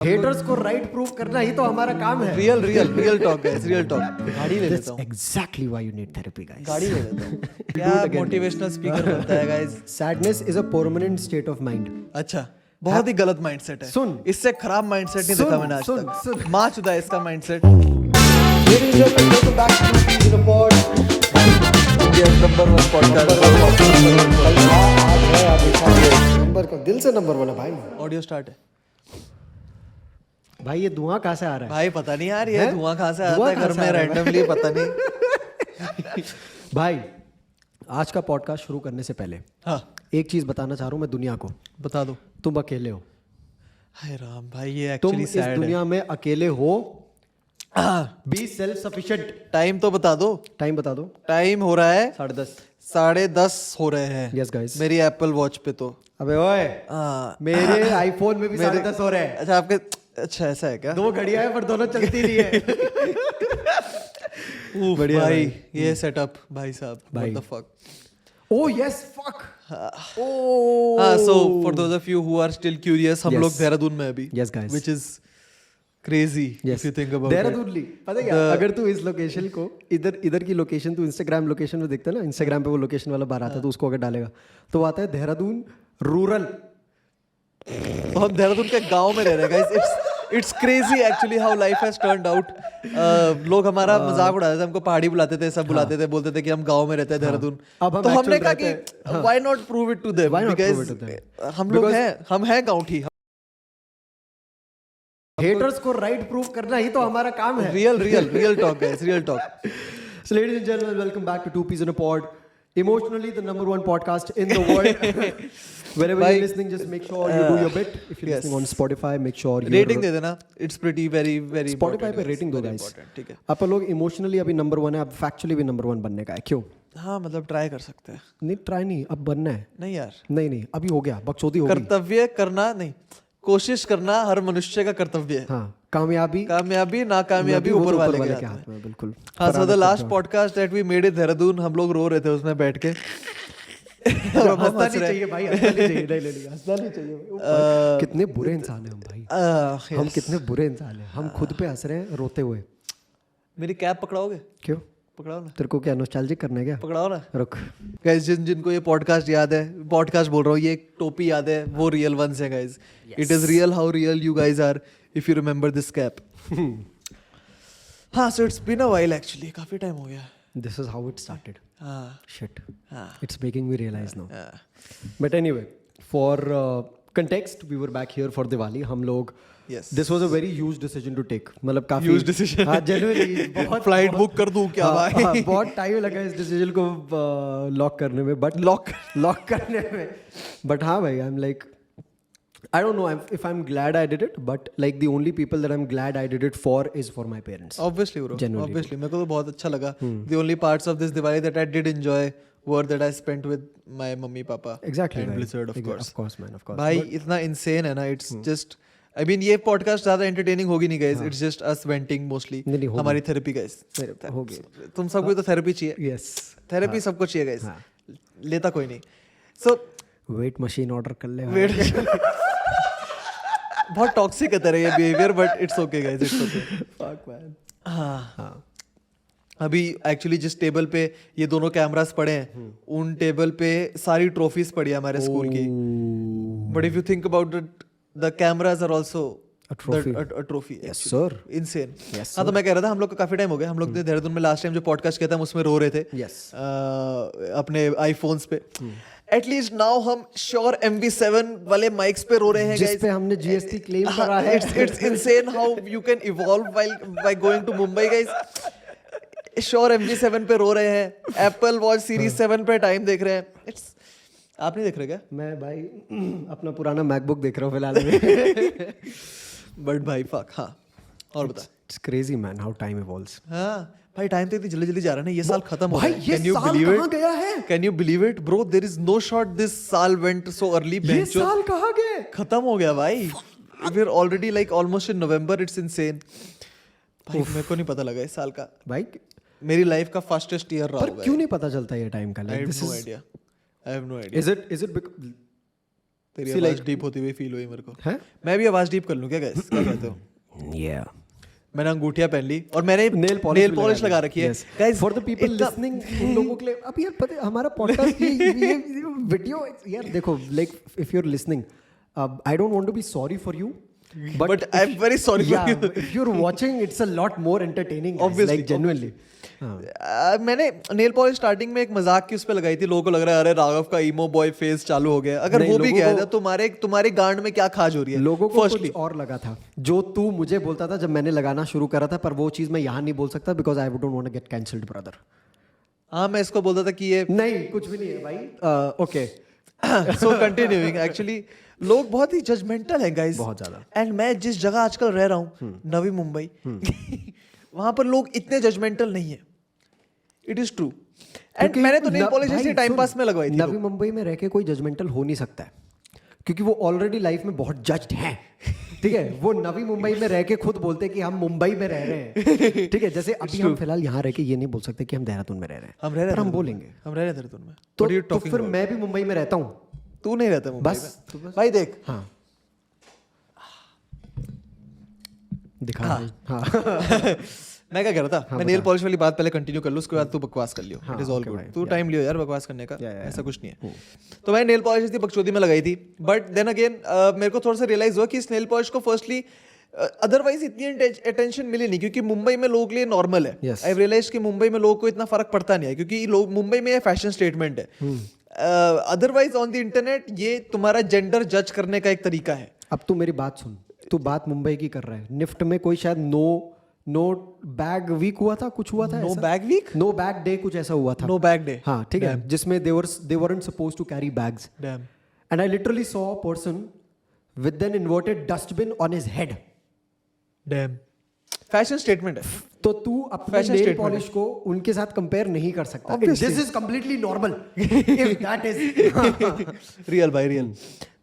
Haters को right prove करना ही तो हमारा काम है. Real talk guys, real talk. गाड़ी ले लेता हूँ. Exactly why you need therapy, guys. गाड़ी ले लेता हूँ. क्या मोटिवेशनल स्पीकर बनता है guys. Sadness is a permanent state of mind. अच्छा, बहुत ही गलत माइंडसेट है. सुन. इससे खराब माइंडसेट नहीं देखा मैंने आज तक. माँ चुदा है इसका mindset. Ladies and gentlemen, welcome back to Two Peas in a Pod. Yes, number 1 podcast. Number का दिल से नंबर 1 है भाई. ऑडियो स्टार्ट है. भाई ये धुआं कहाँ से आ रहा है? भाई पता नहीं यार, ये धुआं कहाँ से आता है घर में रैंडमली, पता नहीं. भाई आज का पॉडकास्ट शुरू करने से पहले हाँ, एक चीज बताना चाह रहा हूँ मैं दुनिया को. बता दो. तुम अकेले हो. हाय राम भाई, ये तुम एक्चुअली इस सैड है. दुनिया में अकेले हो. Be self sufficient. टाइम तो बता दो. टाइम बता दो. टाइम हो रहा है 10:30. 10:30 हो रहे हैं. Yes guys. मेरी एप्पल वॉच पे तो. अबे ओए, हाँ. मेरे आईफोन में भी 10:30 हो रहे हैं. अच्छा आपके, अच्छा ऐसा है क्या? 2 घड़ियां हैं पर दोनों चलती नहीं है. बढ़िया भाई ये सेटअप भाई साहब, what the fuck. Oh yes, fuck. Oh. हाँ, so for those of you who are still curious, हम Yes. लोग देहरादून में अभी. Yes, guys. Which is crazy if you think about it. Dehradun ली. पता है क्या? अगर तू इस लोकेशन को इधर की लोकेशन तू इंस्टाग्राम लोकेशन में देखता है ना, इंस्टाग्राम पे वो लोकेशन वाला बार आता है तो उसको अगर डालेगा तो आता है देहरादून रूरल. तो हम देहरादून के गांव में रह रहे हैं guys. It's crazy actually how life has turned out. लोग हमारा मजाक उड़ाते थे, हमको पहाड़ी बुलाते थे, सब बुलाते थे, बोलते थे कि हम गांव में रहते हैं देहरादून. अब तो हम हमने actual कहा कि रहते हैं. why not prove it to them? Why not prove Because it to them? हम लोग हैं, हम हैं गाँवठी. हेटर्स को राइट प्रूव करना ही तो हमारा काम है. Real talk guys, real talk. So ladies and gentlemen, welcome back to Two Peas in a Pod. Emotionally the number 1 podcast in the world. Wherever you're listening, just make sure you do your bit. If you're listening on Spotify, make sure you rating दे देना. It's pretty very Spotify पे rating दो guys. ठीक है. आप लोग emotionally अभी number 1 है, अब फैक्चुअली भी नंबर 1 बनने का है. क्यों? हाँ मतलब ट्राई कर सकते हैं. नहीं ट्राई नहीं, अब बनना है. नहीं यार, नहीं अभी हो गया, बकचोदी हो गई. कर्तव्य करना नहीं, कोशिश करना हर मनुष्य का कर्तव्य है. हाँ, कामयाबी नाकामयाबी ऊपर वाले के हाथ में. बिल्कुल. हाँ, so the last podcast that we made in Dehradun, हम लोग रो रहे थे उसमें बैठ के. हंसना नहीं चाहिए भाई, हंसना नहीं चाहिए. नहीं हंसना नहीं चाहिए. कितने बुरे इंसान हैं हम भाई. हम कितने बुरे इंसान हैं. हम खुद पे हंस रहे हैं रोते हुए. मेरी कैप पकड़ाओगे? क्यों? पकड़ाओ ना. तेरे को क्या नॉस्टैल्जिक करना है क्या? पकड़ाओ ना. रुक. गाइस जिनको ये पॉडकास्ट याद है, पॉडकास्ट बोल रहा हूँ, ये एक टोपी याद है, वो रियल वंस है guys. It is real how real you guys are if you remember this cap. हाँ, so it's been a while actually, काफी टाइम हो गया. This is how it started. हाँ. Shit. हाँ. It's making me realize now. हाँ. But anyway, for context, we were back here for Diwali. हम लोग. Yes. This was a very huge decision to take. मतलब काफी. Huge decision. हाँ, genuinely बहुत. Flight book कर दूं क्या भाई? हाँ, बहुत टाइम लगा इस डिसीजन को लॉक करने में, बट लॉक करने में. बट हाँ भाई, I'm like, I don't know if I'm glad I did it, but like the only people that I'm glad I did it for is for my parents. Obviously bro. Genuinely. Obviously मेरे को तो बहुत अच्छा लगा. The only parts of this Diwali that I did enjoy were that I spent with my mummy papa. Exactly. And right. Blizzard of course. Of course man, of course. भाई इतना insane है ना, it's just, I mean ये podcast ज़्यादा entertaining होगी नहीं guys. It's just us venting mostly. नहीं, होगी. हमारी therapy guys. होगी. तुम सबको तो therapy चाहिए. Yes. Therapy सबको चाहिए guys. लेता कोई नहीं. So वेट मशीन ऑर्डर कर ले. वेट बहुत टॉक्सिक है तेरा ये behaviour, but it's okay guys, it's okay. Fuck man. हाँ. अभी एक्चुअली जिस टेबल पे ये दोनों कैमरास पड़े हैं, उन टेबल पे सारी ट्रॉफीज पड़ी है हमारे स्कूल की. But if you think about it, the cameras are also A trophy. a trophy. Yes sir. Insane. Yes हाँ, तो मैं कह रहा था हम लोग को काफी टाइम हो गया. हम लोग ने देहरादून में लास्ट टाइम जो पॉडकास्ट किया था हम उसमें रो रहे थे. Yes. अपने आईफोन्स पे. एटलीस्ट नाउ हम श्योर MV7 वाले माइक्स पे रो रहे हैं जिस पे हमने GST क्लेम करा है. It's insane how you can evolve by going to Mumbai guys. Sure MV7 पे रो रहे हैं. एप्पल वॉच सीरीज 7 पे टाइम देख रहे हैं. आप नहीं देख रहे क्या? मैं भाई अपना पुराना मैकबुक देख रहा हूँ फिलहाल में. बट भाई फक. हाँ, और बता. It's crazy man how time evolves. हाँ भाई, टाइम तो इतनी जल्दी जा रहा है ना. ये साल खत्म हो भाई, गया. ये Can you साल believe कहाँ it? गया है? Can you believe it bro? There is no shot this साल went so early. ये साल कहाँ गए? खत्म हो गया भाई. We're already like almost in November. It's insane. भाई मेरे को नहीं पता लगा इस साल का. भाई मेरी लाइफ का फास्टेस्ट ईयर रहा पर होगा. क्यों नहीं पता चलता ये टाइम का? I have no idea. Is it तेरी See, आवाज like- डीप होती हुई फील हुई मेरे को है मैं भी आवाज डीप कर लूं क्या guys? क्या कहते हो yeah मैंने अंगूठियां पहन ली और मैंने नेल नेल पॉलिश लगा रखी है guys for the people listening उन लोगों के लिए अब यार पता है हमारा पॉडकास्ट ये वीडियो यार देखो like if you are listening I don't want to be sorry for you But I'm very sorry for you. if you're watching it's a lot more entertaining guys, Obviously, like genuinely मैंने nail polish starting में एक मजाक की उस पे लगाई थी लोगों को लग रहा है अरे राघव का ईमो बॉय फेज चालू हो गया अगर नहीं, हो भी लोगों गया को- है तो तुम्हारे गांड में क्या खाज हो रही है लोगों को फर्स्टली कुछ और लगा था जो तू मुझे बोलता था जब मैंने लगाना शुरू करा था पर वो चीज मैं यहाँ नहीं बोल सकता because I don't want to get cancelled brother हाँ मैं इसको बोलता था कि ये नहीं कुछ भी नहीं है भाई ओके सो कंटिन्यूइंग एक्चुअली लोग बहुत ही जजमेंटल हैं गाइस बहुत ज्यादा। एंड मैं जिस जगह आजकल रह रहा हूँ नवी मुंबई वहां पर लोग इतने जजमेंटल नहीं है इट इज ट्रू एंड क्योंकि मैंने तो नेल न- पॉलिश भाई, ऐसे टाइम सुन, पास में लगवाई थी नवी मुंबई में रह के कोई जजमेंटल हो नहीं सकता है क्योंकि वो ऑलरेडी लाइफ में बहुत जज्ड हैं ठीक है वो नवी मुंबई में रह के खुद बोलते हैं कि हम मुंबई में रह रहे हैं ठीक है जैसे अभी हम फिलहाल यहाँ रह के ये नहीं बोल सकते कि हम देहरादून में रह रहे हैं हम रह रहे पर हम हैं बोलेंगे हम रह रहे थे तुम में तो फिर मैं भी मुंबई में रहता हूँ तू नहीं रहता मुंबई बस, में भाई देख हाँ दिखा हाँ। भाई, हाँ मैं क्या कह रहा था मैं नेल पॉलिश वाली बात पहले कंटिन्यू कर लूँ उसके बाद तू बकवास कर लियो हाँ, it is all okay good भाई, तू टाइम लियो यार बकवास करने का Yeah, ऐसा कुछ नहीं है तो मैं नेल पॉलिश इतनी बकचोदी में लगाई थी बट देन अगेन मेरे को थोड़ा सा रियलाइज हुआ कि इस नेल पॉलिश को फर्स्टली अदरवाइज इतनी अटेंशन मिली नहीं क्योंकि मुंबई में लोगों के लिए नॉर्मल है Yes. आई रियलाइज कि मुंबई में लोगों को इतना फर्क पड़ता नहीं है क्योंकि लोग मुंबई में ये फैशन स्टेटमेंट है अदरवाइज ऑन द इंटरनेट ये तुम्हारा जेंडर जज करने का एक तरीका है अब तू मेरी बात सुन तू बात मुंबई की कर रहा है निफ्ट में कोई शायद नो बैग वीक हुआ था कुछ हुआ था नो ऐसा? Bag week no bag day कुछ ऐसा हुआ था नो बैग डे हाँ ठीक है जिसमें they weren't supposed to carry bags dam and I literally saw a person with an inverted dustbin on his head dam fashion statement है तो तू अपने Fashion नेल statement पॉलिश को उनके साथ कंपेयर नहीं कर सकता Obviously. This is completely normal if that is real भाई रियल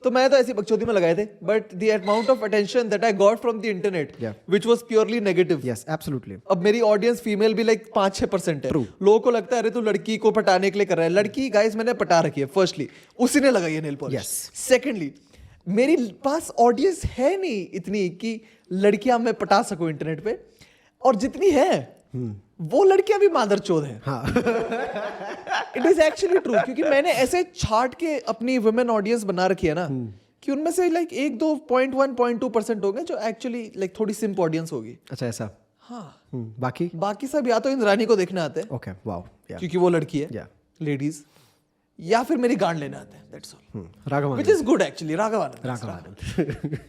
तो मैं तो ऐसी बकचोदी में लगाए थे but the amount of attention that I got from the internet Yeah. Which was purely negative yes absolutely अब मेरी ऑडियंस फीमेल भी लाइक 5-6% है True. लोगों को लगता है अरे तू लड़की को पटाने के लिए कर रहा है लड़की गाइस मैंने पटा रखी है फर्स्टली उसी ने लगाई है नेल पॉलिश Yes. सेकंडली मेरे पास ऑडियंस है नहीं इतनी कि लड़कियां मैं पटा सकूं इंटरनेट पे और जितनी है वो लड़कियां भी मादर चोद हैं हाँ इट इज एक्चुअली ट्रू क्योंकि मैंने ऐसे छाट के अपनी वुमेन ऑडियंस बना रखी है ना कि उनमें से लाइक 1-2.1-0.2% होंगे जो एक्चुअली लाइक थोड़ी सिंप ऑडियंस होगी अच्छा ऐसा हाँ बाकी बाकी सब या तो इंद्रानी को देखने आते हैं ओके वाओ या क्योंकि वो लड़की है या लेडीज या फिर मेरी गांड लेने आते हैं that's all Raghav which is good actually Raghav Anand Raghav Anand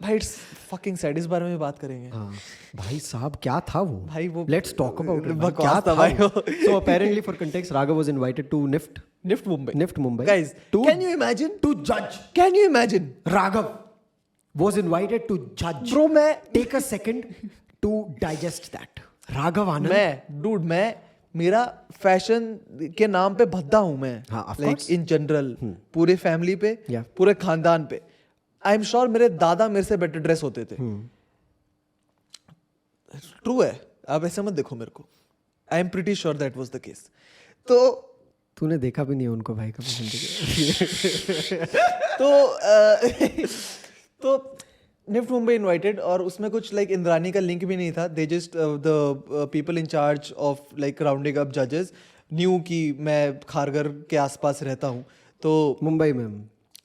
भाई इट्स फकिंग सैड इस बारे में बात करेंगे हाँ भाई साहब क्या था वो भाई वो लेट्स टॉक अबाउट बकवास क्या था था भाई वो। So apparently for context Raghav was invited to NIFT Mumbai NIFT Mumbai guys to can you imagine to judge can you imagine Raghav was invited to judge. Bro मैं Take a second to digest that. Raghav Anand. मैं मेरा fashion के नाम पे भद्दा हूं मैं हाँ, of like course. In general पूरे फैमिली पे Yeah. पूरे खानदान पे आई एम श्योर मेरे दादा मेरे से बेटर ड्रेस होते थे ट्रू है आप ऐसे मत देखो मेरे को I am pretty sure that was the case तो तूने देखा भी नहीं है उनको भाई कभी जिंदगी में। तो निफ्ट मुंबई इनवाइटेड और उसमें कुछ लाइक इंद्रानी का लिंक भी नहीं था they just the people in charge of like rounding up जजेस न्यू कि मैं खारघर के आसपास रहता हूँ तो मुंबई में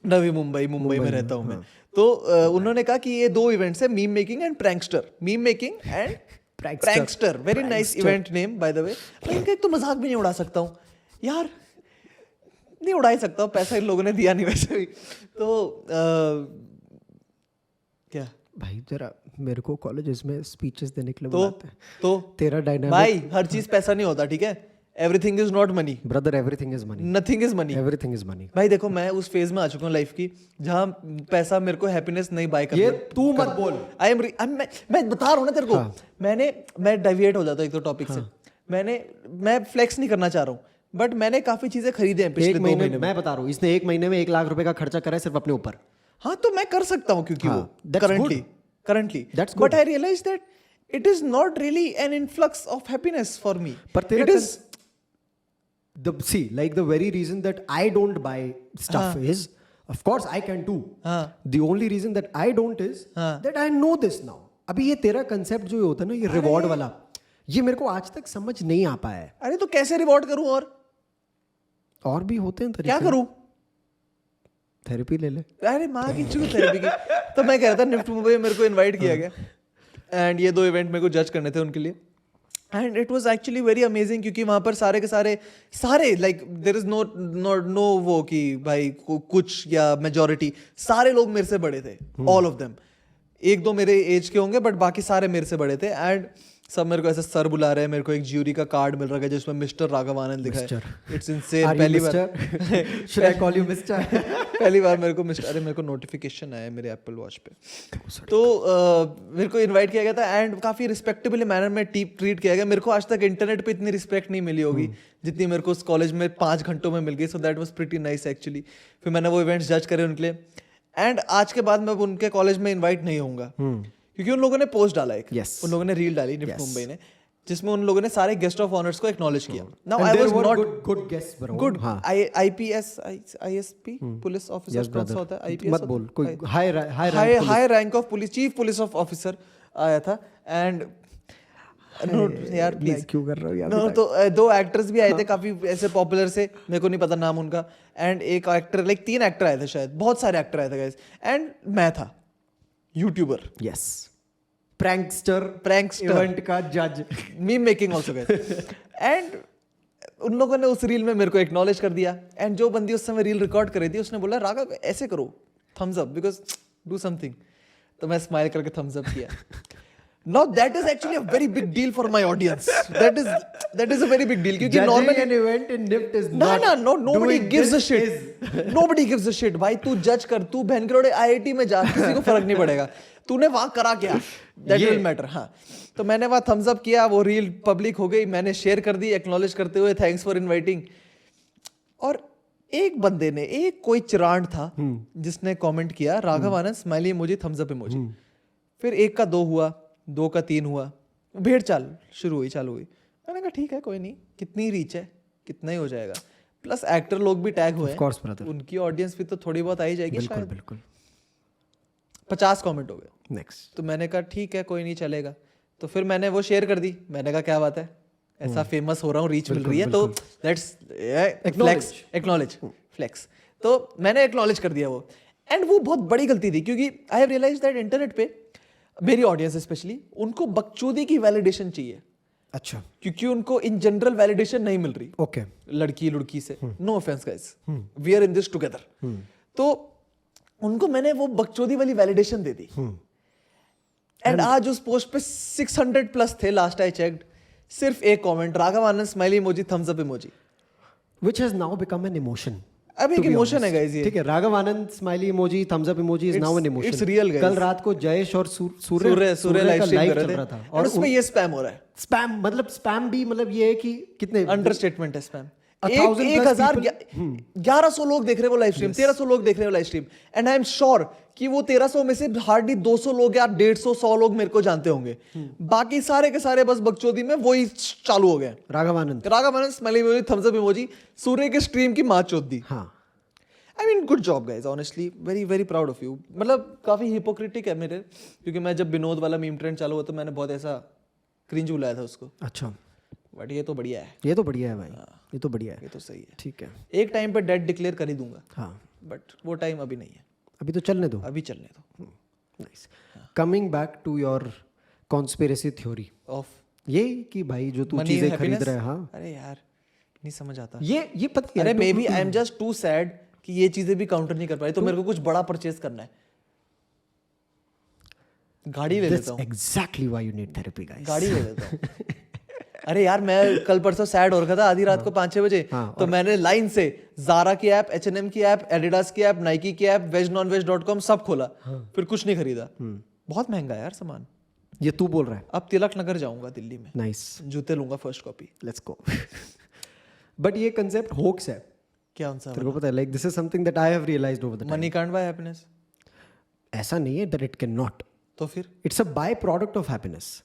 नवी मुंबई में रहता हूँ मैं तो उन्होंने कहा कि ये 2 इवेंट्स है meme making and prankster meme making and prankster very nice event name by the way मैं इनका एक तो मजाक भी नहीं उड़ा सकता हूँ यार नहीं उड़ा ही सकता हूँ पैसा इन लोगों ने दिया नहीं वैसे भी तो क्या भाई जरा मेरे को कॉलेजेस में स्पीचेस देने के लिए तो बुलाते हैं तो तेरा डायनामिक भाई हर चीज पैसा नहीं होता ठीक है everything is not money brother everything is money nothing is money everything is money भाई देखो मैं उस फेज में आ चुका हूँ लाइफ की जहां पैसा मेरे को हैप्पीनेस नहीं बाय कर ये तू मत बोल आई एम मैं बता रहा हूँ ना तेरे को मैं डेविएट हो जाता हूँ एक तो टॉपिक से मैं फ्लेक्स नहीं करना चाह रहा हूँ बट मैंने काफी चीजें खरीदे हैं पिछले 2 महीने में मैं बता रहा हूँ इसने 1 महीने में 1 लाख रुपए का खर्चा करा है सिर्फ अपने ऊपर हाँ तो मैं कर सकता हूँ क्योंकि हाँ, वो that's currently That's but good. I realized that it is not really an influx of happiness for me पर तेरा it is the very reason that I don't buy stuff is Of course I can too. हाँ The only reason that I don't is हाँ that I know this now. अभी ये तेरा concept जो होता है ना, ये रिवॉर्ड वाला, ये मेरे को आज तक समझ नहीं आ पाया है. अरे तो कैसे रिवॉर्ड करूं और भी होते हैं क्या तरीके. करूं? थेरेपी ले ले. अरे माँ की चूत थेरेपी की. तो मैं कह रहा था निफ्ट मुंबई में मेरे को इनवाइट किया गया एंड ये 2 इवेंट मेरे को जज करने थे उनके लिए and it was actually very amazing क्योंकि वहाँ पर सारे के सारे लाइक देयर इज नो वो कि भाई कुछ या मेजोरिटी, सारे लोग मेरे से बड़े थे, ऑल ऑफ देम. 1-2 मेरे एज के होंगे बट बाकी सारे मेरे से बड़े थे एंड सब मेरे को ऐसे सर बुला रहे हैं. मेरे को एक ज्यूरी का कार्ड मिल रहा है जिसमें मिस्टर राघव आनंद लिखा है. It's insane. पहली बार Should I call you Mr? पहली बार मेरे को मिस्टर, अरे मेरे को नोटिफिकेशन आया है मेरे एप्पल वॉच पे. तो मेरे को इनवाइट किया गया था एंड काफ़ी रिस्पेक्टेबल मैनर में ट्रीट किया गया. मेरे को आज तक इंटरनेट पे इतनी रिस्पेक्ट नहीं मिली होगी जितनी मेरे को उस कॉलेज में 5 घंटों में मिल गई. So that was pretty nice actually. फिर मैंने वो इवेंट्स जज करे उनके लिए एंड आज के बाद मैं उनके कॉलेज में इन्वाइट नहीं होऊंगा क्योंकि उन लोगों ने पोस्ट डाला एक. उन लोगों ने रील डाली निफ्ट मुंबई ने जिसमें उन लोगों ने सारे गेस्ट ऑफ ऑनर्स को एक्नॉलेज किया. Now I was not good guess bro. Good. हाँ. आईपीएस आईएसपी पुलिस ऑफिसर कौन सा होता है? आईपीएस मत बोल, कोई high rank of police, chief police of officer आया था एंड नो यार प्लीज क्यों कर रहे हो यार? नो. तो 2 एक्टर्स भी आए थे काफी ऐसे पॉपुलर से, मेरे को नहीं पता नाम उनका. एंड एक एक्टर, लाइक 3 एक्टर आए थे शायद, बहुत सारे एक्टर आए थे गाइस. एंड मैं था यूट्यूबर, Yes. Prankster इवेंट का जज. Meme making also guys. And उन लोगों ने उस रील में मेरे को एक्नॉलेज कर दिया एंड जो बंदी उस समय रील रिकॉर्ड कर रही थी उसने बोला राघव ऐसे करो, thumbs up, because do something. तो मैं स्माइल करके थम्स अप किया. Now that is actually a very big deal for my audience. That is a very big deal क्योंकि Judging normally an event in NIFT is no not nobody doing gives a this shit. is- Nobody gives a shit. भाई तू जज कर, तू बहन करोड़े IIT में जा, किसी को फर्क नहीं पड़ेगा. तूने वहां करा क्या, that will matter. हाँ, तो मैंने वहां थम्स अप किया, वो रील पब्लिक हो गई, मैंने शेयर कर दी एक्नॉलेज करते हुए थैंक्स फॉर इनवाइटिंग. और एक बंदे ने, एक कोई चिरांड था जिसने कमेंट किया Raghav Anand smiley emoji thumbs up emoji. फिर 1 का 2 हुआ, 2 का 3 हुआ, भेड़ चाल चालू हुई. मैंने कहा ठीक है कोई नहीं, कितनी रीच है, कितना ही हो जाएगा. प्लस एक्टर लोग भी टैग हुए Of course, brother. उनकी ऑडियंस भी तो थोड़ी बहुत आई जाएगी बिल्कुल शायद. बिल्कुल. 50 कमेंट हो गए. Next. तो मैंने कहा ठीक है कोई नहीं चलेगा. तो फिर मैंने वो शेयर कर दी. मैंने कहा क्या बात है, ऐसा फेमस हो रहा हूँ, रीच मिल रही है, तो लेट्स एक्नॉलेज फ्लेक्स. तो मैंने एक्नॉलेज कर दिया वो. एंड वो बहुत बड़ी गलती थी क्योंकि I have realise that internet पे मेरी ऑडियंस स्पेशली उनको बकचोदी की वैलिडेशन चाहिए. अच्छा. क्योंकि उनको इन जनरल वैलिडेशन नहीं मिल रही Okay. लड़की से. No offence guys, we are in this together. तो उनको मैंने वो बकचोदी वाली वैलिडेशन दे दी. एंड आज उस पोस्ट पे 600 प्लस थे लास्ट आई चेक्ड. सिर्फ एक comment, Raghav Anand smiley emoji thumbs up emoji. Which has now become an emotion. अब एक To be इमोशन honest. है गाइस ये. ठीक है, Raghav Anand smiley emoji thumbs up emoji is now an emotion. it's real, guys. कल रात को जयेश और सूर्य लाइव का स्ट्रीम लाइव कर चल रहे रहा थे था और उसमें ये स्पैम हो रहा है. स्पैम, मतलब स्पैम भी, मतलब ये है कि कितने अंडरस्टेटमेंट है स्पैम. 1100 लोग देख रहे हो लाइव स्ट्रीम, 1300 लोग देख रहे हो live stream. And I am sure कि वो 1300 में से हार्डली 200 लोग या 150-100 लोग मेरे को जानते होंगे. बाकी सारे के सारे बस बकचोदी में वही चालू हो गए. Raghav Anand. Smiley emoji thumbs up emoji, Surya के स्ट्रीम की मां चोद दी. हाँ. I mean good job guys, honestly very very proud of you. मतलब काफी हिपोक्रेटिक है मेरे, क्योंकि मैं जब विनोद वाला मीम ट्रेंड चालू हुआ तो मैंने बहुत ऐसा क्रिंज बुलाया था उसको. अच्छा. बट ये तो बढ़िया है. ये तो बढ़िया है भाई. ये तो बढ़िया है. ये तो सही है. ठीक है. एक टाइम पे डेड डिक्लेयर कर ही दूंगा. हाँ. बट वो टाइम अभी नहीं है. अभी तो चलने दो. अभी चलने दो. Nice. Coming back to your conspiracy theory of ये कि भाई जो तू मनी चीजें खरीद रहा है. हाँ. अरे यार नहीं समझ आता. ये पता है. अरे maybe I am just too sad कि ये चीजें भी काउंटर नहीं कर पाई. तो मेरे को कुछ बड़ा परचेज करना है. गाड़ी ले लेता हूँ. Exactly why you need therapy guys. गाड़ी ले लेता हूँ. अरे यार मैं कल परसों सैड हो रखा था आधी रात को 5-6 बजे. तो मैंने लाइन से Zara की ऐप, H&M की ऐप, Adidas की ऐप, Nike की ऐप, vegnonveg.com सब खोला. फिर कुछ नहीं खरीदा. बहुत महंगा है यार सामान. ये तू बोल रहा है. अब तिलक नगर जाऊंगा दिल्ली में. नाइस. जूते लूंगा first copy. Let's go. But ये कंसेप्ट होक्स है. क्या सा तेरे को पता है, like this is something that I have realised over the time. Money can't buy happiness. ऐसा नहीं है दैट इट कैन नॉट. तो फिर it's a by product of happiness.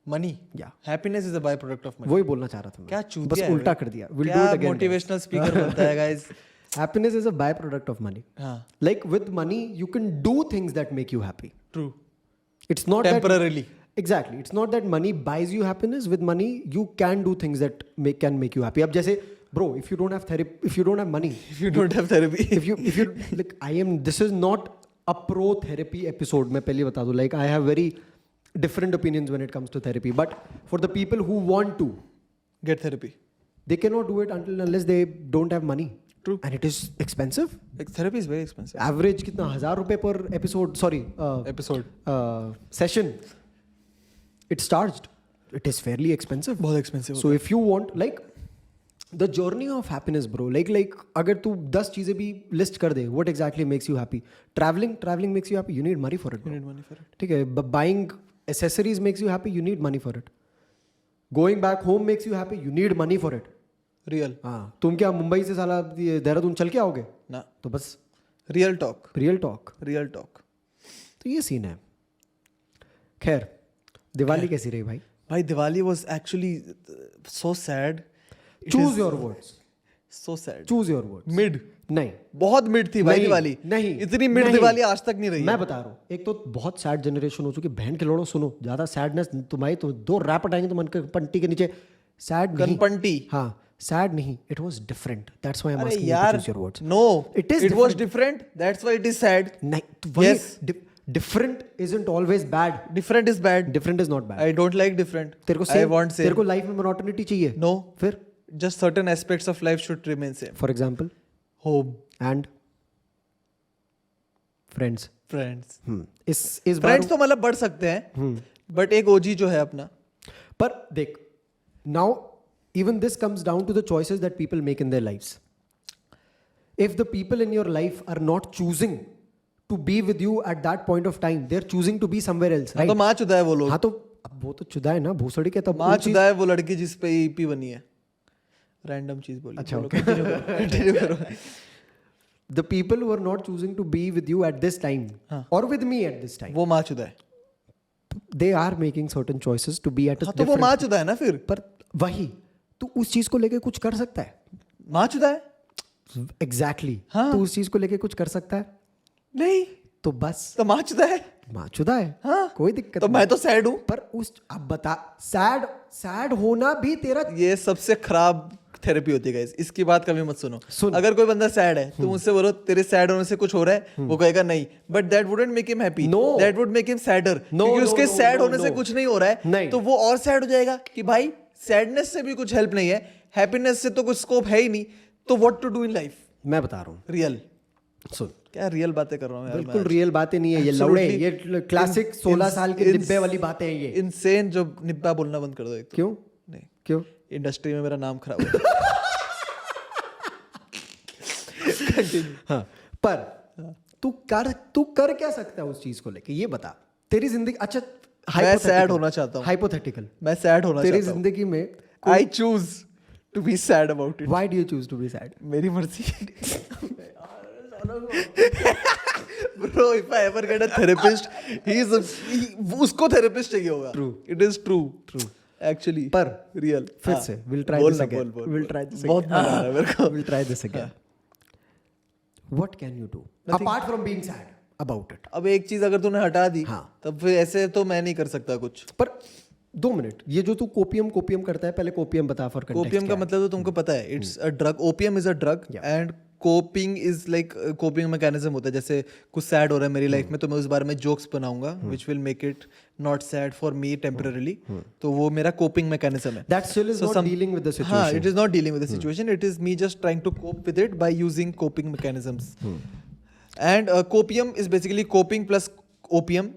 Money. या happiness is a by product of money. वही बोलना चाह रहा था मैं. क्या बस चूतिया है उल्टा कर दिया. विल डू क्या इट अगेन. मोटिवेशनल स्पीकर बनता है guys. Happiness is a byproduct of money. हाँ Like with money, you can do things that make you happy. True It's not temporarily that exactly. It's not that money buys you happiness. With money, you can do things that can make you happy. अब जैसे bro, if you don't have therapy, if you don't have money, if you don't have therapy if you like, this is not a pro therapy episode. मैं पहले बता दूँ, like I have very different opinions when it comes to therapy. But for the people who want to, get therapy they cannot do it unless they don't have money. True. And it is expensive. like therapy is very expensive Average कितना ₹1000 per episode. Sorry, episode session. It's charged. It is fairly expensive. बहुत expensive So if you want, like, the journey of happiness, bro. Like अगर तू 10 चीजें भी list कर दे, what exactly makes you happy? Traveling makes you happy. You need money for it. you Bro. need money for it ठीक है. Buying accessories makes you happy. You need money for it. Going back home makes you happy. You need money for it. real हाँ, तुम क्या मुंबई से साला ये देहरादून चल के आओगे? ना तो बस real talk रियल टॉक. तो ये सीन है. खैर, दिवाली कैसी रही भाई? भाई Diwali was actually so sad It choose is your words. so sad choose your words. mid नहीं, बहुत मिड थी भाई नहीं, दिवाली नहीं, इतनी मिड नहीं। दिवाली आज तक नहीं रही मैं है बता रहा हूँ, एक तो बहुत सैड जनरेशन हो चुकी है. बहन के लोड़ो सुनो, ज्यादा सैडनेस तुम्हारी तो 2 रैप हटाएंगे तो मन के पंटी के नीचे. सैड नहीं. कनपंटी हाँ, सैड नहीं. It was different. That's why I am अरे आस्किंग यू यार to choose your words. no It is it was different that's why it is sad नहीं, तो वही Yes. Different isn't always bad. different is bad different is not bad. I don't like different तेरे को I same, want तेरे same को life में मोनोटोनिटी चाहिए. no फिर just certain aspects of life should remain same for example home and friends. friends इस बार friends तो मतलब बढ़ सकते हैं बट एक ओजी जो है अपना पर देख, now even this comes down to the choices that people make in their lives. If the people in your life are not choosing to be with you at that point of time, they're choosing to be somewhere else, हाँ right? तो माँ चुदा है वो लोग हाँ तो अब वो तो चुदा है ना, भूसड़ी के तब माँ चुदा है वो लड़की जिस पे ईपी बनी है रैंडम चीज बोली अच्छा, बोलो, okay. continue करो the people who are not choosing to be with you at this time or with me at this time, वो माँ चुदा है they are making certain choices to be at a हाँ तो वो different. माँ चुदा है ना फिर पर वही तू उस चीज को लेके कुछ कर सकता है. माँ चुदा है Exactly. हाँ. तू उस चीज को लेके कुछ कर सकता है. नहीं तो बस तो माँ चुदा है माचुदा है. हाँ कोई दिक्कत तो नहीं. मैं तो सैड हूँ पर उस अब बता, सैड होना भी तेरा. ये सबसे खराब थेरेपी होती है guys. इसकी बात कभी मत सुनो सुन. अगर कोई बंदा सैड है तो मुझसे बोलो तेरे सैड होने से कुछ हो रहा है वो कहेगा नहीं but that wouldn't make him happy No. That would make him sadder No, क्योंकि no, उसके no, सैड no, होने से no. कुछ नहीं हो रहा है नहीं. तो वो और सैड हो जाएगा कि भाई सैडनेस से भी कुछ हेल्प नहीं है हैप्पीनेस से तो कुछ स्कोप है ही नहीं तो what to do in life मैं बता रहा हूँ, रियल सुन, क्या रियल बातें कर रहा हूँ यार बिल्कुल रियल बातें नहीं है ये लौड़े. ये क्लासिक 16 साल के डिब्बे वाली बातें हैं ये. इनसेन जो निब्बा बोलना बंद कर दो एक तो क्यों नहीं क्यों? इंडस्ट्री में मेरा नाम खराब हो हाँ, पर तू कर क्या सकता है उस चीज को लेके, ये बता. तेरी जिंदगी अच्छा मैं सैड होना चाहता हूँ हाइपोथेटिकल. मैं सैड होना तेरी चाहता हूँ जिंदगी में I choose to be sad about it why do you choose to be sad? मेरी मर्जी bro if I ever get a therapist he is उसको थेरेपिस्ट चाहिए होगा True. It is true actually पर रियल फिर से we'll try this again. We'll try this बहुत again. मजा आ रहा है मेरे को We'll try this again. What can you do apart from being sad about it? अब एक चीज अगर तूने हटा दी हाँ. तब फिर ऐसे तो मैं नहीं कर सकता कुछ पर 2 मिनट, ये जो तू कोपियम करता है, पहले कोपियम बता फॉर कंटेक्स्ट. कोपियम का मतलब तो तुमको पता है it's a drug opium is a drug and coping is like coping mechanism होता है जैसे कुछ सैड हो रहा है मेरी लाइफ में तो मैं उस बारे में जोक्स बनाऊंगा which will make it not sad for me temporarily तो वो मेरा कोपिंग मैकेनिज्म है That still is not dealing with the situation. हाँ it is not dealing with the situation it is me just trying to cope with it by using coping mechanisms and copium is basically coping plus opium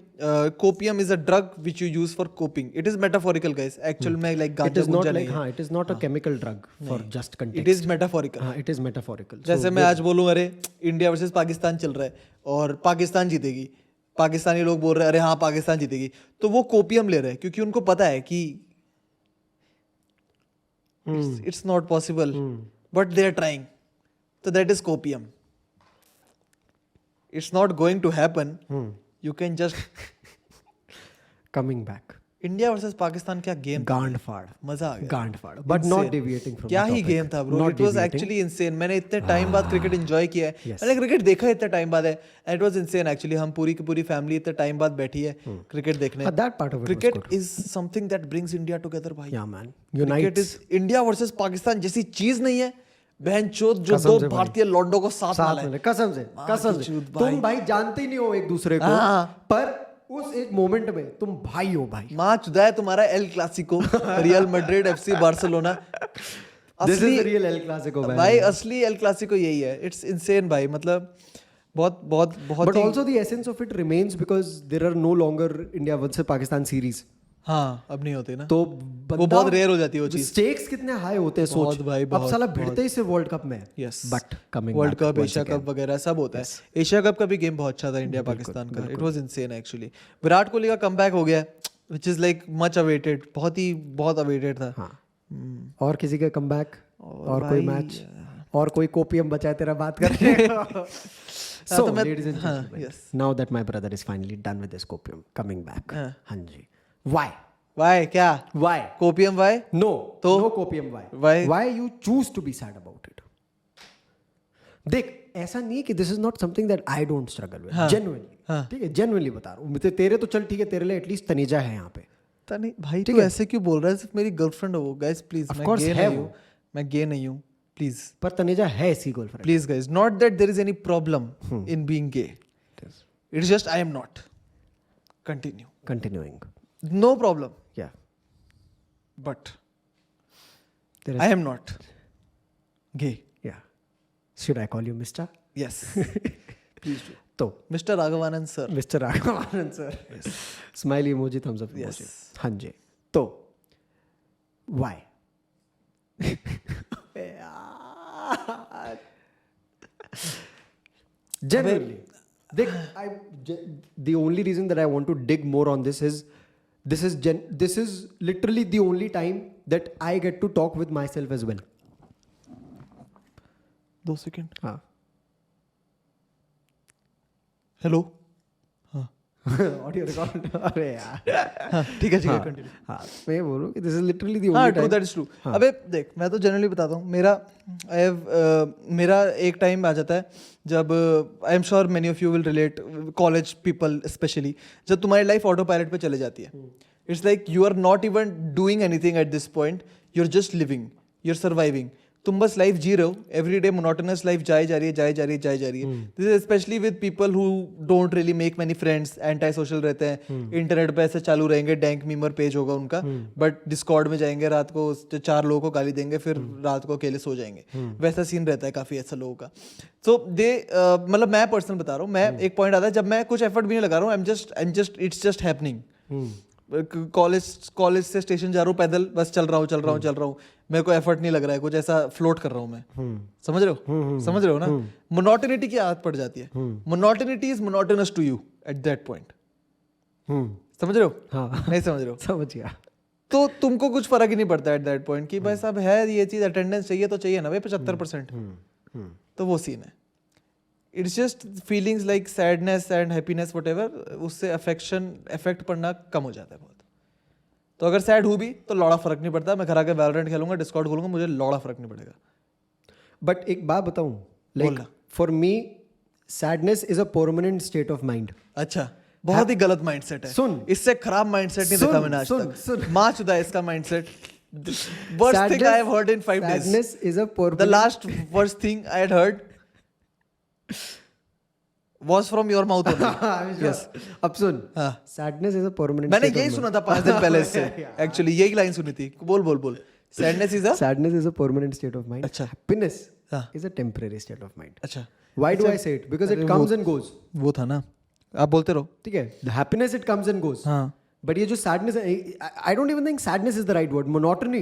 copium is a drug which you use for coping it is metaphorical guys actual में like It गांजा is not Gunja like नहीं है हाँ, it is not a chemical drug for just context. it is metaphorical हाँ, it is metaphorical. जैसे मैं आज बोलूँ अरे इंडिया वर्सेस पाकिस्तान चल रहा है और पाकिस्तान जीतेगी पाकिस्तानी लोग बोल रहे हैं अरे हाँ पाकिस्तान जीतेगी तो वो कोपियम ले रहे हैं क्योंकि उनको पता है कि it's not possible but they are trying तो that is copium it's not going to happen you can just coming back. India versus Pakistan क्या गेम, गांड फाड़, मजा आ गया, गांड फाड़, बट नॉट डेविएटिंग फ्रॉम क्या ही गेम था bro, it was actually insane. मैंने इतने टाइम बाद क्रिकेट एंजॉय किया है, मैंने क्रिकेट देखा इतने टाइम बाद है, and it was insane actually. हम पूरी की पूरी फैमिली इतने टाइम बाद बैठी है क्रिकेट देखने। That part of cricket is something that brings India together भाई। या man, cricket unites is India versus Pakistan जैसी चीज नहीं है बहन चोद जो दो भारतीय लॉन्डो को साथ साथ में में, कसम से, कसम से। तुम भाई जानते ही नहीं हो एक दूसरे को, पर उस एक मोमेंट में तुम भाई हो भाई। माँ चुदा है तुम्हारा El Clasico, real Madrid FC Barcelona. This is the real El Clasico भाई, असली एल क्लासिको यही है। इट्स इनसेन भाई, मतलब बहुत बहुत बहुत। But also the essence of it remains because there are no longer India versus Pakistan series. हाँ, अब नहीं होते ना, तो वो बहुत रेयर हो जाती है वो चीज। स्टेक्स कितने हाई होते हैं, सोच भाई, अब साला भिड़ते ही सिर्फ वर्ल्ड कप में। Yes, but coming world cup, Asia cup वगैरह सब होता है। एशिया कप का भी गेम बहुत अच्छा था इंडिया पाकिस्तान का, it was insane actually. Virat Kohli का कमबैक हो गया, which is like much awaited, बहुत अवेटेड था। हाँ, और किसी का कमबैक और कोई मैच और कोई कोपीएम बचा है तेरा बात करने का। So, ladies and gentlemen, now that my brother is finally done with this copium, coming back. हाँ जी. Why? Why? क्या? Why? Copium why? No. तो? No copium why? Why? Why you choose to be sad about it? देख, ऐसा नहीं कि this is not something that I don't struggle with. Genuinely. ठीक है, genuinely बता रहा हूँ। तेरे तो चल ठीक है, तेरे लिए एटलीस्ट तनीजा है यहाँ पे। तनी भाई तू ऐसे क्यों बोल रहा है? सिर्फ मेरी गर्लफ्रेंड हो वो, गाइस प्लीज। मैं गे नहीं हूँ प्लीज। पर तनीजा है ऐसी girlfriend. Please guys, not that there is any problem in being gay, it's just I am not. Continuing. No problem. Yeah. But I am not gay. Yeah. Should I call you Mr.? Yes. Please do. तो Mr. Raghavanand sir. Mr. Raghavanand sir. Yes. Smiley emoji, thumbs up emoji. Yes. हाँ जी. तो why? Generally, the only reason that I want to dig more on this is this is literally the only time that I get to talk with myself as well. 2 second. हाँ. Hello. Audio record. अरे यार. ठीक है continue. हाँ, मैं बोल रहा हूँ कि दिस इज लिटरली द हाँ, only true, time. That is true. अबे देख, मैं तो जनरली बताता हूँ, मेरा एक टाइम आ जाता है जब I am sure many of you will relate, college people specially, जब तुम्हारी लाइफ ऑटो पायलट पे चले जाती है. It's like you are not even doing anything at this point, you are just living, you are surviving. तुम बस life जी रहे हो, एवरी डे मोनोटोनस लाइफ जाए जा रही है. This is specially with people who don't really make many friends, anti social रहते हैं, इंटरनेट पे ऐसे चालू रहेंगे, डैंक मीमर पेज होगा उनका, बट डिस्कॉर्ड में जाएंगे रात को, 4 लोगों को गाली देंगे, फिर रात को अकेले सो जाएंगे. वैसा सीन रहता है काफी ऐसा लोगों का. सो दे मतलब मैं पर्सनल बता रहा हूँ, मैं एक पॉइंट आता है जब मैं कुछ एफर्ट भी नहीं लगा रहा हूँ, I am just it's just happening. College से स्टेशन जा रहा हूँ पैदल, बस चल रहा हूँ, मेरे को एफर्ट नहीं लग रहा है, कुछ ऐसा फ्लोट कर रहा हूँ मैं. समझ रहे हो ना? मोनोटोनिटी की आदत पड़ जाती है. Monotonity is monotonous to you at that point. समझ रहे हो? हाँ. नहीं समझ रहे हो? समझ गया. तो तुमको कुछ फर्क ही नहीं पड़ता एट दैट पॉइंट कि भाई साहब है ये चीज, अटेंडेंस चाहिए तो चाहिए ना भाई 75%. तो वो सीन है. It's just feelings like sadness and happiness whatever, उससे इफेक्ट पड़ना कम हो जाता है बहुत. तो अगर सैड हूँ भी तो लौड़ा फर्क नहीं पड़ता, मैं घर आके वैलोरेंट खेलूंगा, डिस्कॉर्ड खोलूंगा, मुझे लौड़ा फर्क नहीं पड़ेगा. बट एक बात बताऊं, like for me sadness is a permanent state of mind. अच्छा, बहुत ही गलत माइंडसेट है. सुन, इससे खराब माइंडसेट नहीं देखा मैंने आज तक. माँ चुदा है इसका mindset. Worst thing I have heard in 5 days. Sadness is a permanent. The last worst thing I had heard was from your mouth only. Yes. अब सुन. हाँ. Sadness is a permanent. मैंने यही सुना था 5 दिन पहले इससे. Actually यही लाइन सुनी थी. बोल. Sadness is a permanent state of mind. अच्छा. Happiness हाँ. is a temporary state of mind. अच्छा. Why do I say it? Because it comes and goes. वो था ना. आप बोलते रहो. ठीक है. The happiness it comes and goes. हाँ. But ये जो sadness है, I don't even think sadness is the right word. Monotony.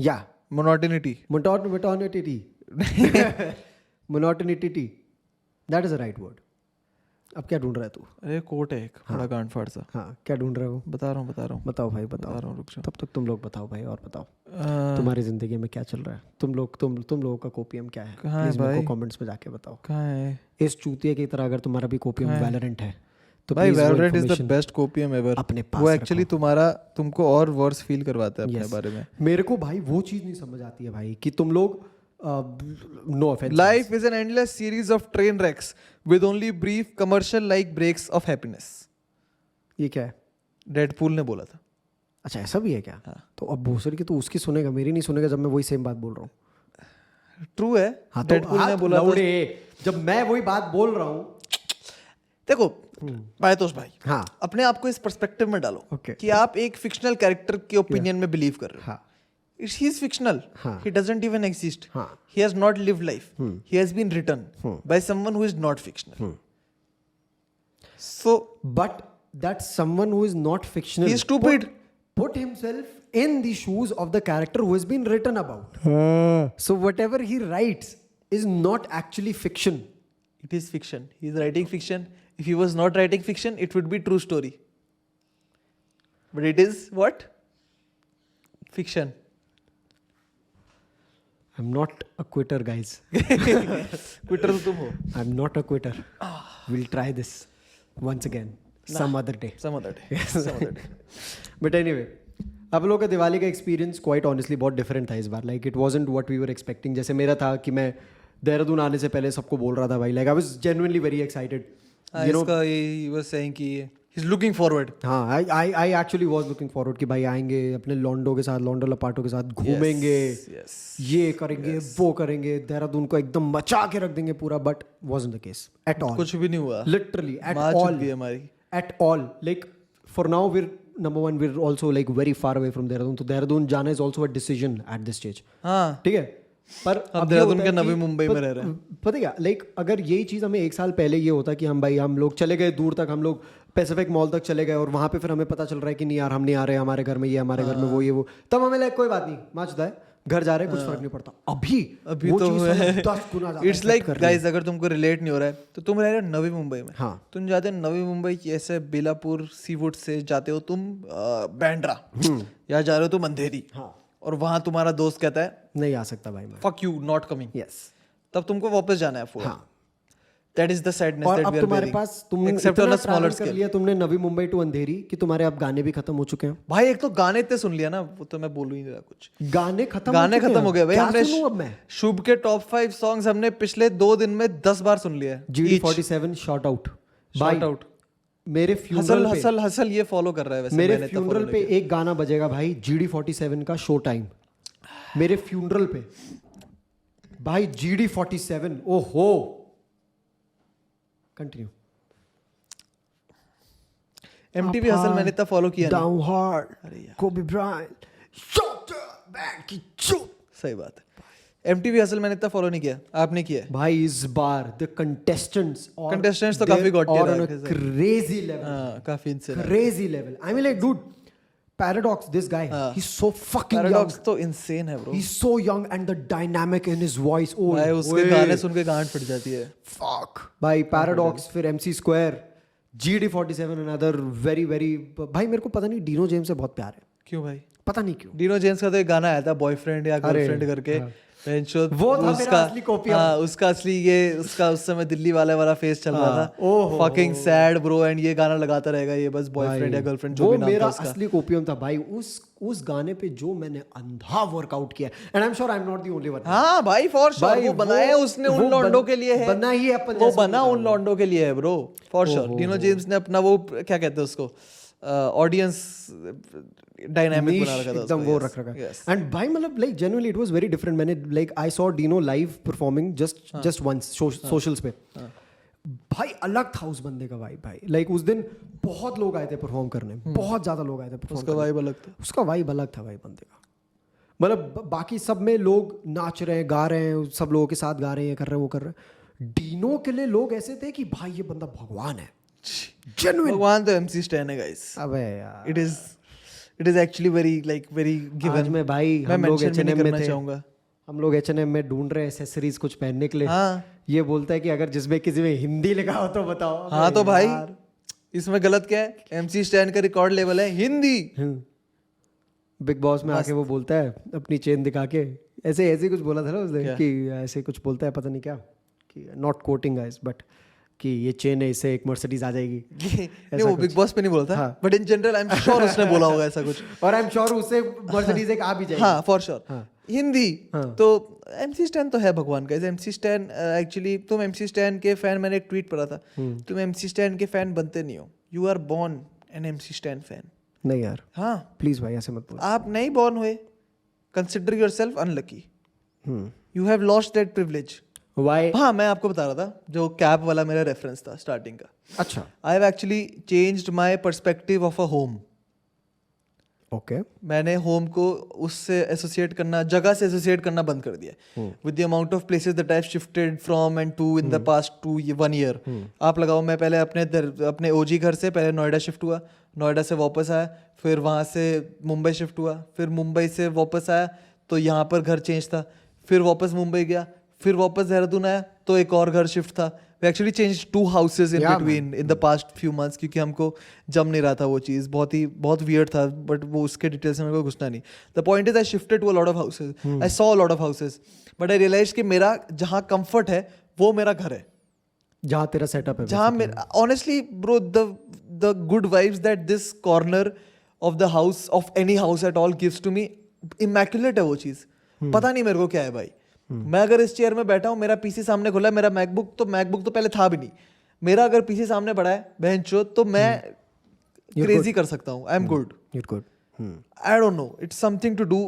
Yeah. Monotonity. Monotonity. That is the right word. अब क्या ढूंढ रहा है तू? अरे कोट है एक बड़ा गांड फाड़ सा. हाँ, क्या ढूंढ रहा है वो? बता रहा हूँ. बताओ भाई, बताओ. बता रहा हूँ, रुक जाओ. तब तक तुम लोग बताओ भाई, और बताओ तुम्हारी जिंदगी में क्या चल रहा है. तुम लोगों का कोपीएम क्या है? कहाँ है प्लीज मेरे भाई? को कमेंट्स में जाके बताओ. कहाँ है? इस चूतिया की तरह अगर तुम्हारा भी कोपीएम वैलोरेंट है तो भाई please वो Valorant is the information best copium ever. अपने पास वो एक्चुअली तुमको और वर्स फील करवाता है अपने Yes. बारे में. मेरे को भाई वो चीज़ नहीं समझ आती है भाई कि तुम लोग no offence Life is an endless series of train wrecks with only brief commercial like breaks of happiness. ये क्या है? डेडपूल ने बोला था. अच्छा ऐसा भी है क्या? हाँ. तो अब भूसर की तो उसकी सुनेगा, मेरी नहीं सुनेगा जब मैं वही सेम बात बोल रहा हूँ. ट्रू है. हाँ तो डेडपूल ने बोला था. लौड़े, जब मैं वही बात बोल रहा हूँ. देखो बायतोष भाई, हाँ अपने आप को इस पर्सपेक्टिव में डालो Okay. कि आप एक फिक्शनल कैरेक्टर के ओपिनियन में बिलीव कर रहे हो. हाँ He is fictional. हाँ. He doesn't even exist. हाँ. He has not lived life. He has been written by someone who is not fictional. So but that someone who is not fictional he is stupid. put himself in the shoes of the character who has been written about. So whatever he writes is not actually fiction. It is fiction. He is writing fiction. If he was not writing fiction, it would be true story. But it is what? Fiction. I'm not a quitter, guys. Quitter तो तुम हो. I'm not a quitter. We'll try this once again some other day. Some other day. Some other day. But anyway, आप लोगों का दिवाली का experience quite honestly बहुत different था इस बार. Like it wasn't what we were expecting. जैसे मेरा था कि मैं देहरादून आने से पहले सबको बोल रहा था भाई, like I was genuinely very excited. You know, he was saying कि he's looking forward. हाँ I actually was looking forward कि भाई आएंगे अपने लॉन्डो के साथ, लॉन्डो लपाटो के साथ घूमेंगे, Yes. ये करेंगे वो करेंगे, देहरादून को एकदम मचा के रख देंगे पूरा. But wasn't the case at all. कुछ भी नहीं हुआ. Literally at March all. भी हमारी. At all. Like for now we're number one, we're also like very far away from Dehradun. तो देहरादून जाना is also a decision at this stage. हाँ. ठीक है. पर हम अब देहरादून ये के होता है नवी कि- मुंबई में रह रहे हैं. पता है क्या, लाइक अगर यही चीज़ हमें एक साल पहले ये होता कि हम लोग चले गए दूर तक, हम लोग पैसिफिक मॉल तक चले गए और वहाँ पे फिर हमें पता चल रहा है कि नहीं यार हम नहीं आ रहे, हमारे घर में ये, हमारे घर में वो, ये वो, तब हमें लाइक कोई बात नहीं, माचता है, घर जा रहे हैं, कुछ फर्क नहीं पड़ता. अभी तो वो चीज़ है. हमें 10 गुना ज़्यादा इट्स affect लाइक कर रही है. गाइस, अगर तुमको रिलेट नहीं हो रहा है तो तुम रह रहे हो नवी मुंबई में. हाँ. तुम जाते हो नवी मुंबई की ऐसे बेलापुर सीवुड से जाते हो तुम बैंड्रा, या जा रहे हो तुम अंधेरी. हाँ. और वहां तुम्हारा दोस्त कहता है नहीं आ सकता भाई मैं. Fuck you, not coming. Yes. तब तुमको वापस जाना है. हाँ. दैट इज द सैडनेस और दैट अब वी आर तुम्हारे बेयरिंग. पास तुमने एक्सेप्ट ऑन इतना अ स्मॉलर ट्रैवल कर स्केल. लिया तुमने नवी मुंबई टू अंधेरी कि तुम्हारे अब गाने भी खत्म हो चुके हैं. भाई एक तो गाने इतने सुन लिया ना, वो तो मैं बोलू ही नहीं रहा कुछ. गाने खत्म गाने हो चुके खत्म हैं. हो गए भाई. क्या हमने सुनूं अब मैं? शुभ के टॉप 5 सॉन्ग्स हमने पिछले 2 दिन में 10 बार सुन लिया है. GD47 shot out. Shout out. मेरे फ्यूनरल पे, हसल ये फॉलो कर रहा है वैसे. मेरे मैंने इतना फ्यूनरल follow पे नहीं एक गाना बजेगा भाई, GD47 का शो टाइम. मेरे फ्यूनरल पे भाई GD47. ओहो. कंटिन्यू. किया. MTV हसल मैंने इतना फॉलो किया नहीं. Down hard. अरे यार. कोबी ब्रायंट. शॉट बैक की चुप. सही बात है. MTV हसल मैंने इतना फॉलो नहीं किया. आपने किया है? भाई इस बार द कंटेस्टेंट्स तो काफी got और it, on a crazy level. हाँ, काफी insane है. Crazy level. I mean, like, dude, Paradox, this guy, he's so fucking Paradox young. तो insane है bro. He's so young and the dynamic in his voice. Oh, भाई उसके गाने सुन के गांड फट जाती है. fuck. भाई Paradox, फिर MC Square, GD47, another very very. भाई मेरे को पता नहीं डीनो जेम्स से बहुत प्यार है. क्यों भाई? पता नहीं क्यों. डीनो जेम्स का तो एक गाना आया था बॉयफ्रेंड या गर्लफ्रेंड करके. वो था मेरा असली कॉपी. हाँ, उसका असली ये उसका उस समय दिल्ली वाला फेस चल रहा था. ओहो. Fucking sad bro. एंड ये गाना लगाता रहेगा ये बस बॉयफ्रेंड या गर्लफ्रेंड जो वो भी नाम मेरा था उसका. असली कोपियम था भाई. उस गाने पे जो मैंने अंधा वर्कआउट किया, and I am sure I am not the only one. हाँ भाई फॉर श्योर. भाई, वो बनाया है उसने वो उन लॉन्डो के लिए है. बना ही है अपन वो जैसे बना उन लॉन्डो के लिए है bro. For sure. Dino James ने अपना वो क्या कहते हैं उसको, ऑडियंस डायनामिक बना रखा था एकदम वो रख रखा. एंड भाई मतलब like genuinely it was very different. मैंने like I saw Dino live performing just once socials पे. भाई अलग था उस बंदे का वाइब भाई. लाइक उस दिन बहुत लोग आए थे परफॉर्म करने, बहुत ज्यादा लोग आए थे परफॉर्म. उसका वाइब अलग था. उसका वाइब अलग था भाई बंदे का. मतलब बाकी सब में लोग नाच रहे हैं, गा रहे हैं, सब लोगों के साथ गा रहे हैं, कर रहे हैं, वो कर रहे हैं. डीनो के लिए लोग ऐसे थे कि भाई ये बंदा भगवान है. जेन्युइन. भगवान तो MC स्टैन है गाइस. अबे यार. It is actually very given. आज में भाई मैं हम लोग mention भी नहीं H&M में करना थे. चाहूंगा. हम लोग H&M में ढूंढ रहे हैं एसेसरीज कुछ पहनने के लिए. हाँ. ये बोलता है कि अगर जिसमें किसी में हिंदी लिखा हो तो बताओ. हाँ अबे तो भाई यार. इसमें गलत क्या है? MC स्टैन का रिकॉर्ड लेवल है हिंदी. बिग बॉस में आके वो बोलता है अपनी चेन दिखा के, ऐसे कुछ बोला था ना उसने क्या? कि ऐसे कुछ बोलता है, पता नहीं क्या, कि नॉट कोटिंग गाइस बट कि ये चेन है, इससे एक मर्सिडीज आ जाएगी. नहीं वो बिग बॉस पे नहीं बोला था, but in general I am sure उसने बोला होगा ऐसा कुछ. और आई एम श्योर उससे मर्सिडीज एक आ भी जाएगी. हाँ फॉर श्योर. हिंदी हाँ. तो MC स्टैन तो है भगवान का. MC स्टैन एक्चुअली तुम MC स्टैन के फैन, मैंने एक ट्वीट पढ़ा था, तुम MC स्टैन के फैन बनते नहीं हो, you are born an MC stan fan. नहीं यार, हाँ प्लीज भाई ऐसे मत बोल. आप नहीं बॉर्न हुए, consider yourself unlucky, you have lost that privilege. Why? हाँ मैं आपको बता रहा था, जो कैब वाला मेरा रेफरेंस था स्टार्टिंग का. अच्छा, I have actually changed my perspective of a home. Okay. मैंने होम को उससे एसोसिएट करना, जगह से एसोसिएट करना बंद कर दिया. With the amount of places that I have shifted from and to in the past 1 year. आप लगाओ, मैं पहले अपने ओजी घर से पहले नोएडा शिफ्ट हुआ, नोएडा से वापस आया, फिर वहाँ से मुंबई शिफ्ट हुआ, फिर मुंबई से वापस आया तो यहाँ पर घर चेंज था, फिर वापस मुंबई गया, फिर वापस देहरादून आया तो एक और घर शिफ्ट था. We actually change 2 houses in between in the past few months, क्योंकि हमको जम नहीं रहा था वो चीज़. बहुत वियर्ड था, बट वो उसके डिटेल्स में मेरे को घुसना नहीं. The point is I shifted to a lot of houses, I saw a lot of houses, but I realise कि मेरा जहाँ कंफर्ट है वो मेरा घर है, जहाँ तेरा सेटअप है, जहाँ मेरा honestly bro the good vibes that this corner of the house of any house at all gives to me, immaculate है वो चीज़. पता नहीं मेरे को क्या है भाई. मैं अगर इस चेयर में बैठा हूँ, मेरा पीसी सामने खुला है, मेरा मैकबुक तो पहले था भी नहीं, मेरा अगर पीसी सामने पड़ा है बहनचोद, तो मैं क्रेजी कर सकता हूँ. I am good. You're good. I don't know, it's something to do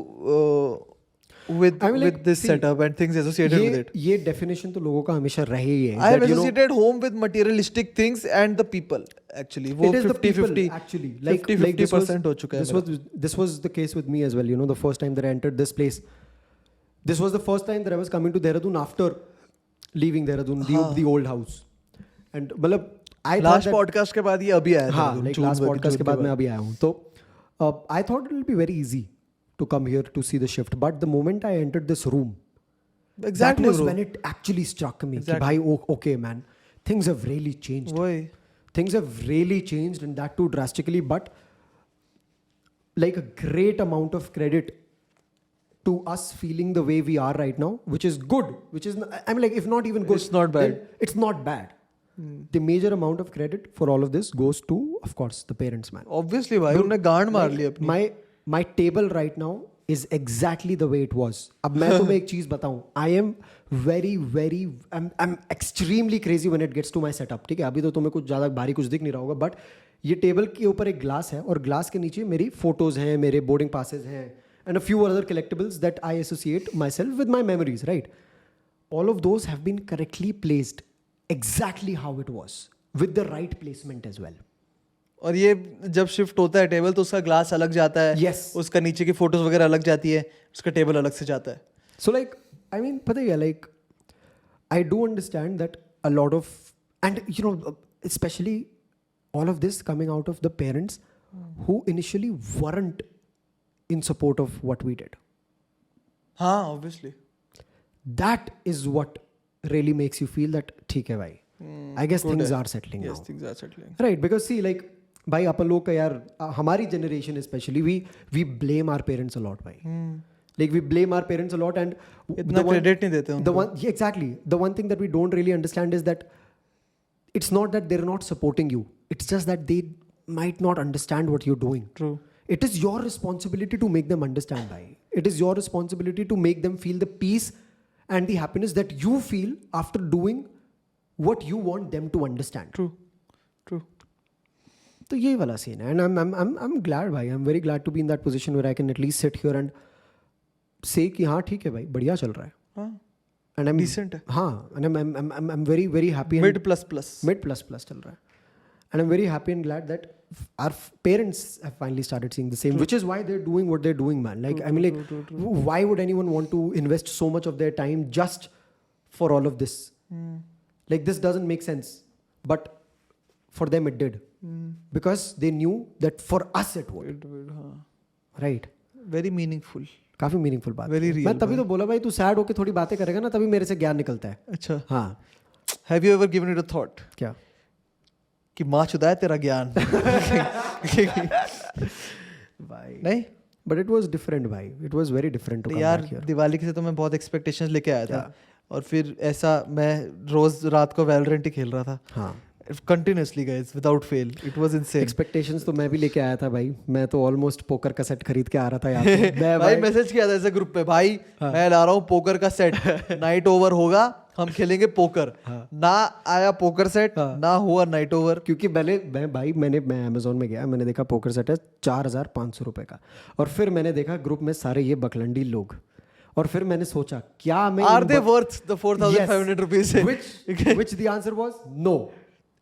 with this setup and things associated with it. ये डेफिनेशन तो लोगों का हमेशा रहे ही है. I have associated home with materialistic things and the people. Actually, वो 50-50 actually, 50% हो चुका है. This was the case with me as well. You know, the first time that I entered this place, this was the first time that I was coming to Dehradun after leaving Dehradun, the old house. And मतलब I last podcast के बाद ये अभी आया था. हाँ, like last podcast के बाद मैं अभी आया हूँ. तो I thought it will be very easy to come here to see the shift, but the moment I entered this room, exactly that was bro. when it actually struck me. Exactly. कि भाई, okay man, things have really changed. वही. Things have really changed, and that too drastically, but like a great amount of credit to us feeling the way we are right now, which is good, which is, I mean, like, if not even good, It's not bad. then it's not bad. The major amount of credit for all of this goes to, of course, the parents, man. Obviously भाई, उन्होंने गांड मार ली अपनी. My table right now is exactly the way it was. अब मैं तुम्हें एक चीज बताऊं, I am I'm extremely crazy when it gets to my setup. ठीक है, अभी तो तुम्हें कुछ ज्यादा भारी कुछ दिख नहीं रहा होगा, बट ये टेबल के ऊपर एक ग्लास है और ग्लास के नीचे मेरी फोटोज हैं, मेरे बोर्डिंग पासेस हैं, and a few other collectibles that I associate myself with my memories, right? All of those have been correctly placed exactly how it was, with the right placement as well. और ये जब shift होता है table तो उसका glass अलग जाता है. Yes. उसका नीचे की फोटोज वगैरह अलग जाती है, उसका टेबल अलग से जाता है. So like, I mean, पता है क्या, like, I do understand that a lot of, and you know, especially all of this coming out of the parents who initially weren't in support of what we did. हाँ, obviously. That is what really makes you feel that ठीक है भाई, I guess things are settling Yes, now. things are settling. Right, because see, like, भाई अपन लोग का यार, हमारी generation especially, we blame our parents a lot, भाई. Like, we blame our parents a lot, and इतना credit नहीं देते उनको. yeah, exactly. The one thing that we don't really understand is that it's not that they're not supporting you. It's just that they might not understand what you're doing. True. It is your responsibility to make them understand, bhai. It is your responsibility to make them feel the peace and the happiness that you feel after doing what you want them to understand. True. True. तो ये वाला scene है, and I'm glad, भाई. I'm very glad to be in that position where I can at least sit here and say कि हाँ ठीक है भाई, बढ़िया चल रहा है. हाँ. And I'm Decent है. हाँ, and I'm very very happy. Mid plus plus. Mid plus चल रहा है. And I'm very happy and glad that our parents have finally started seeing the same, which is why they're doing what they're doing, man. Like, I mean, like, why would anyone want to invest so much of their time just for all of this? Like, this doesn't make sense. But for them, it did. Because they knew that for us, it would. हाँ. Right? Very meaningful. काफी meaningful बात. Very real. मैं तभी तो बोला भाई, तू sad होके थोड़ी बातें करेगा ना, तभी मेरे से ज्ञान निकलता है. अच्छा. हाँ. Have you ever given it a thought? क्या? कि माँ चुदा है तेरा ज्ञान. भाई. नहीं? But it was different, भाई. It was very different to come यार back here. दिवाली के से तो मैं बहुत एक्सपेक्टेशंस लेके आया था. और फिर ऐसा मैं रोज रात को वैलोरेंट ही खेल रहा था हाँ continuously guys without fail it was insane expectations तो मैं भी लेके आया था भाई. मैं तो ऑलमोस्ट पोकर का सेट खरीद के आ रहा था यहाँ पे. मैं भाई मैसेज किया था ऐसे ग्रुप पे भाई मैं ला रहा हूँ पोकर का सेट नाइट ओवर होगा हम खेलेंगे पोकर ना आया पोकर सेट ना हुआ नाइट ओवर क्योंकि मैं अमेजोन में गया, मैंने देखा पोकर सेट है 4,500 रुपए का. और फिर मैंने देखा ग्रुप में सारे ये बकलंडी लोग, और फिर मैंने सोचा क्या मैं are they worth the 4,500 rupees which the answer was no.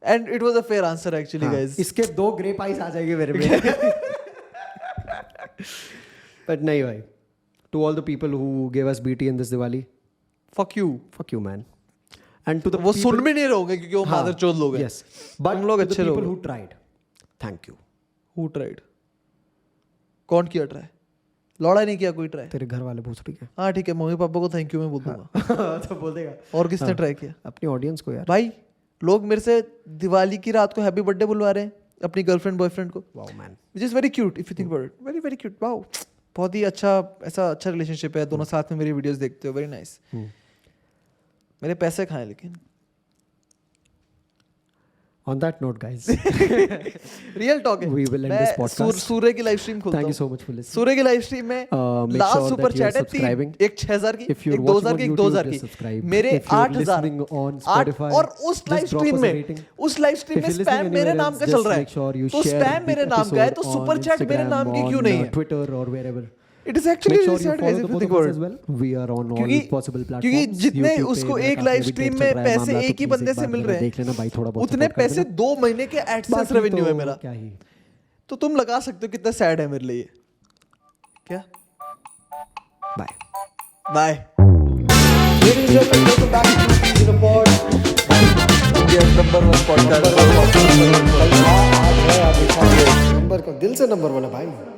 And it was a fair answer actually guys इसके 2 ग्रेप आइस आ जाएंगे मेरे में. बट नहीं भाई, to all the people who gave us BT in this Diwali, fuck you man. And to the वो सुन भी नहीं रहोगे क्योंकि वो मादर चोद लोग हैं. यस, बट तुम लोग अच्छे लोग people who tried, thank you. Who tried? कौन किया ट्राई? लौड़ा नहीं किया कोई ट्राई? तेरे घर वाले पूछ रही है. हाँ ठीक है, मम्मी पापा को थैंक यू मैं बोल दूंगा. तो बोल देगा. और किसने ट्राई किया? अपनी ऑडियंस को यार. भाई लोग मेरे से दिवाली की रात को हैप्पी बर्थडे बुलवा रहे हैं अपनी गर्लफ्रेंड बॉयफ्रेंड को. Wow man. Which is very cute if you think about it. Very very cute. Wow, बहुत ही अच्छा ऐसा अच्छा रिलेशनशिप है. दोनों साथ में मेरी वीडियोस देखते हो. Very nice. मेरे पैसे खाएं लेकिन. On that note, guys, real talk है. we will end this podcast. सूर्य की लाइव स्ट्रीम खोलता हूं. Thank you so much for listening. सूर्य की लाइव स्ट्रीम में Make last sure super that you are chat है subscribing. एक 6,000 की, If you're एक watching 2,000 on की, एक YouTube, 2,000 just की. subscribe. मेरे If you're 8,000 listening on Spotify, और उस live just drop stream us a में rating. उस लाइव स्ट्रीम If में you're listening स्पैम मेरे anywhere नाम else, का चल just रहा make sure है. you तो share स्पैम the मेरे नाम का है तो episode सुपर on चैट मेरे Instagram, नाम की क्यों on, नहीं है? Twitter or wherever. It is actually Make sure you sad follow guys the if you both think of us about as well. We are on all क्योंकि possible platforms. क्योंकि जितने YouTube पे उसको मेरा एक लाइव काफी स्ट्रीम चल में रहा है पैसे मामला, एक ही तो बंदे please से एक मिल बार रहे हैं देख लेना भाई, थोड़ा बहुत उतने support कर पैसे देना. 2 महीने के एडसेंस बाकी रेवेन्यू है तो मेरा. क्या ही. तो तुम लगा सकते हो कितना सैड है मेरे लिए. क्या? Bye. Bye. Ladies and gentlemen, welcome back to Pizza Pod. India's #1 podcast. Number का दिल से नंबर 1 है भाई.